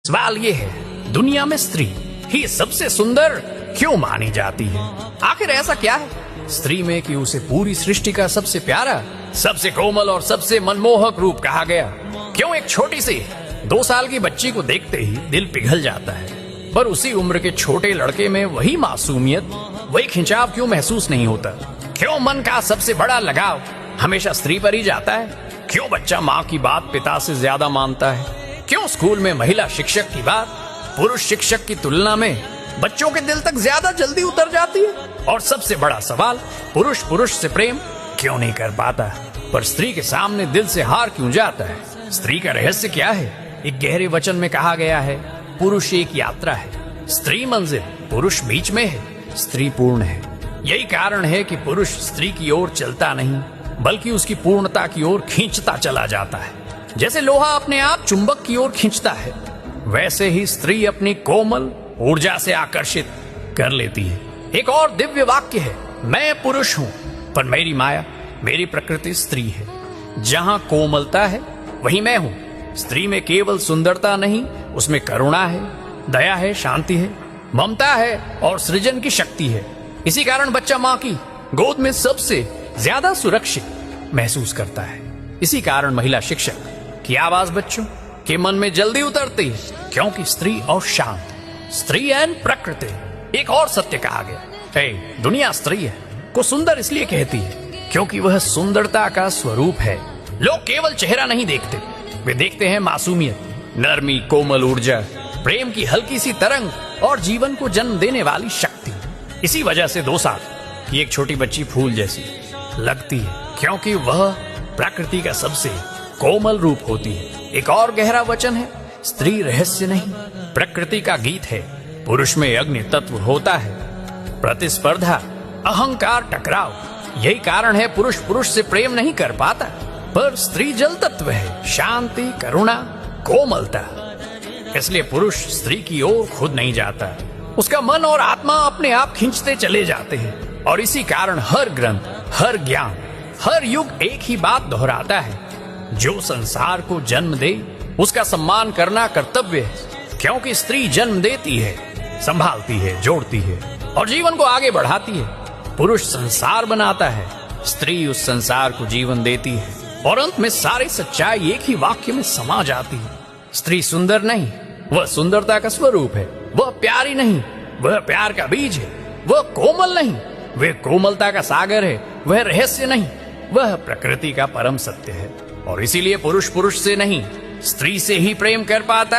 सवाल ये है, दुनिया में स्त्री ही सबसे सुंदर क्यों मानी जाती है? आखिर ऐसा क्या है स्त्री में कि उसे पूरी सृष्टि का सबसे प्यारा, सबसे कोमल और सबसे मनमोहक रूप कहा गया? क्यों एक छोटी सी 2 साल की बच्ची को देखते ही दिल पिघल जाता है, पर उसी उम्र के छोटे लड़के में वही मासूमियत, वही खिंचाव क्यों महसूस नहीं होता? क्यों मन का सबसे बड़ा लगाव हमेशा स्त्री पर ही जाता है? क्यों बच्चा माँ की बात पिता से ज्यादा मानता है? क्यों स्कूल में महिला शिक्षक की बात पुरुष शिक्षक की तुलना में बच्चों के दिल तक ज्यादा जल्दी उतर जाती है? और सबसे बड़ा सवाल, पुरुष पुरुष से प्रेम क्यों नहीं कर पाता, पर स्त्री के सामने दिल से हार क्यों जाता है? स्त्री का रहस्य क्या है? एक गहरे वचन में कहा गया है, पुरुष एक यात्रा है, स्त्री मंजिल, पुरुष बीच में है, स्त्री पूर्ण है। यही कारण है कि पुरुष स्त्री की ओर चलता नहीं, बल्कि उसकी पूर्णता की ओर खींचता चला जाता है। जैसे लोहा अपने आप चुंबक की ओर खींचता है, वैसे ही स्त्री अपनी कोमल ऊर्जा से आकर्षित कर लेती है। एक और दिव्य वाक्य है, मैं पुरुष हूँ पर मेरी माया, मेरी प्रकृति स्त्री है। जहाँ कोमलता है वहीं मैं हूँ। स्त्री में केवल सुंदरता नहीं, उसमें करुणा है, दया है, शांति है, ममता है और सृजन की शक्ति है। इसी कारण बच्चा माँ की गोद में सबसे ज्यादा सुरक्षित महसूस करता है। इसी कारण महिला शिक्षक की आवाज बच्चों के मन में जल्दी उतरती है, क्योंकि स्त्री और शांत, स्त्री एंड प्रकृति। एक और सत्य कहा गया, दुनिया स्त्री है को सुंदर इसलिए कहती है क्योंकि वह सुंदरता का स्वरूप है। लोग केवल चेहरा नहीं देखते, वे देखते हैं मासूमियत, नरमी, कोमल ऊर्जा, प्रेम की हल्की सी तरंग और जीवन को जन्म देने वाली शक्ति। इसी वजह से 2 साल की एक छोटी बच्ची फूल जैसी लगती है, क्योंकि वह प्रकृति का सबसे कोमल रूप होती है। एक और गहरा वचन है, स्त्री रहस्य नहीं, प्रकृति का गीत है। पुरुष में अग्नि तत्व होता है, प्रतिस्पर्धा, अहंकार, टकराव। यही कारण है पुरुष पुरुष से प्रेम नहीं कर पाता, पर स्त्री जल तत्व है, शांति, करुणा, कोमलता। इसलिए पुरुष स्त्री की ओर खुद नहीं जाता, उसका मन और आत्मा अपने आप खींचते चले जाते हैं। और इसी कारण हर ग्रंथ, हर ज्ञान, हर युग एक ही बात दोहराता है, जो संसार को जन्म दे उसका सम्मान करना कर्तव्य है। क्योंकि स्त्री जन्म देती है, संभालती है, जोड़ती है और जीवन को आगे बढ़ाती है। पुरुष संसार बनाता है, स्त्री उस संसार को जीवन देती है। और अंत में सारी सच्चाई एक ही वाक्य में समा जाती है, स्त्री सुंदर नहीं, वह सुंदरता का स्वरूप है। वह प्यारी नहीं, वह प्यार का बीज है। वह कोमल नहीं, वह कोमलता का सागर है। वह रहस्य नहीं, वह प्रकृति का परम सत्य है। और इसीलिए पुरुष पुरुष से नहीं, स्त्री से ही प्रेम कर पाता